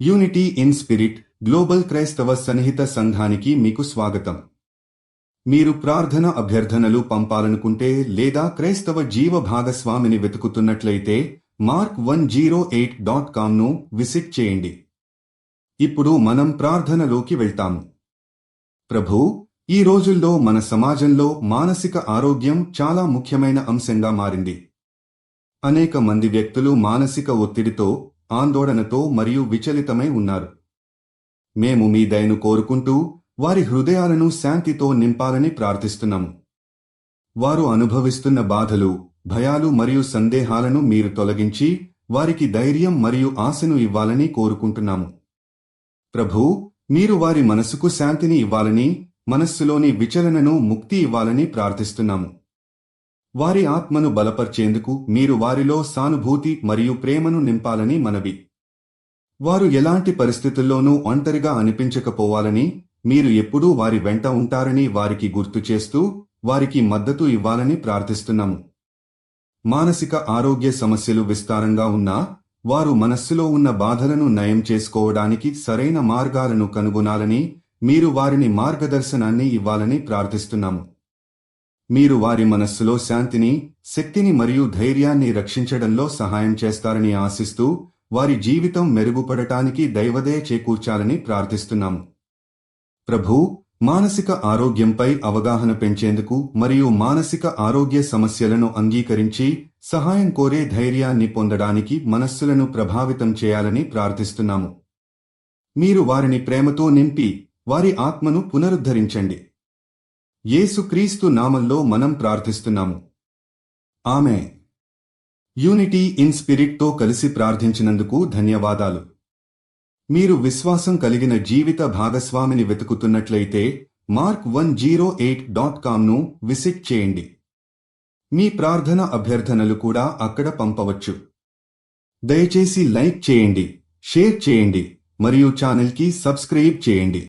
Unity in spirit global క్రైస్తవ సన్నిహిత సంఘానికి మీకు స్వాగతం. మీరు ప్రార్థన అభ్యర్థనలు పంపాలనుకుంటే లేదా క్రైస్తవ జీవ భాగస్వామిని వెతుకుతున్నట్లయితే mark108.comను విజిట్ చేయండి. ఇప్పుడు మనం ప్రార్థనలోకి వెళ్తాము. ప్రభూ, ఈ రోజుల్లో మన సమాజంలో మానసిక ఆరోగ్యం చాలా ముఖ్యమైన అంశంగా మారింది. అనేక మంది వ్యక్తులు మానసిక ఒత్తిడితో, ఆందోళనతో మరియు విచలితమై ఉన్నారు. మేము మీ దయను కోరుకుంటూ వారి హృదయాలను శాంతితో నింపాలని ప్రార్థిస్తున్నాము. వారు అనుభవిస్తున్న బాధలు, భయాలు మరియు సందేహాలను మీరు తొలగించి వారికి ధైర్యం మరియు ఆశను ఇవ్వాలని కోరుకుంటున్నాము. ప్రభూ, మీరు వారి మనసుకు శాంతిని ఇవ్వాలని, మనస్సులోని విచలనను ముక్తి ఇవ్వాలని ప్రార్థిస్తున్నాము. వారి ఆత్మను బలపర్చేందుకు మీరు వారిలో సానుభూతి మరియు ప్రేమను నింపాలని మనవి. వారు ఎలాంటి పరిస్థితుల్లోనూ ఒంటరిగా అనిపించకపోవాలని, మీరు ఎప్పుడూ వారి వెంట ఉంటారని వారికి గుర్తు చేస్తూ వారికి మద్దతు ఇవ్వాలని ప్రార్థిస్తున్నాము. మానసిక ఆరోగ్య సమస్యలు విస్తారంగా ఉన్నా వారు మనస్సులో ఉన్న బాధలను నయం చేసుకోవడానికి సరైన మార్గాలను కనుగొనాలని, మీరు వారిని మార్గదర్శనాన్ని ఇవ్వాలని ప్రార్థిస్తున్నాము. మీరు వారి మనస్సులో శాంతిని, శక్తిని మరియు ధైర్యాన్ని రక్షించడంలో సహాయం చేస్తారని ఆశిస్తూ వారి జీవితం మెరుగుపడటానికి దైవదయ చేకూర్చాలని ప్రార్థిస్తున్నాము. ప్రభూ, మానసిక ఆరోగ్యంపై అవగాహన పెంచేందుకు మరియు మానసిక ఆరోగ్య సమస్యలను అంగీకరించి సహాయం కోరే ధైర్యాన్ని పొందడానికి మనస్సులను ప్రభావితం చేయాలని ప్రార్థిస్తున్నాము. మీరు వారిని ప్రేమతో నింపి వారి ఆత్మను పునరుద్ధరించండి. యేసుక్రీస్తు నామంలో మనం ప్రార్థిస్తున్నాము. ఆమేన్. యూనిటీ ఇన్ స్పిరిట్తో కలిసి ప్రార్థించినందుకు ధన్యవాదాలు. మీరు విశ్వాసం కలిగిన జీవిత భాగస్వామిని వెతుకుతున్నట్లయితే mark108.comను విజిట్ చేయండి. మీ ప్రార్థన అభ్యర్థనలు కూడా అక్కడ పంపవచ్చు. దయచేసి లైక్ చేయండి, షేర్ చేయండి మరియు ఛానల్కి సబ్స్క్రైబ్ చేయండి.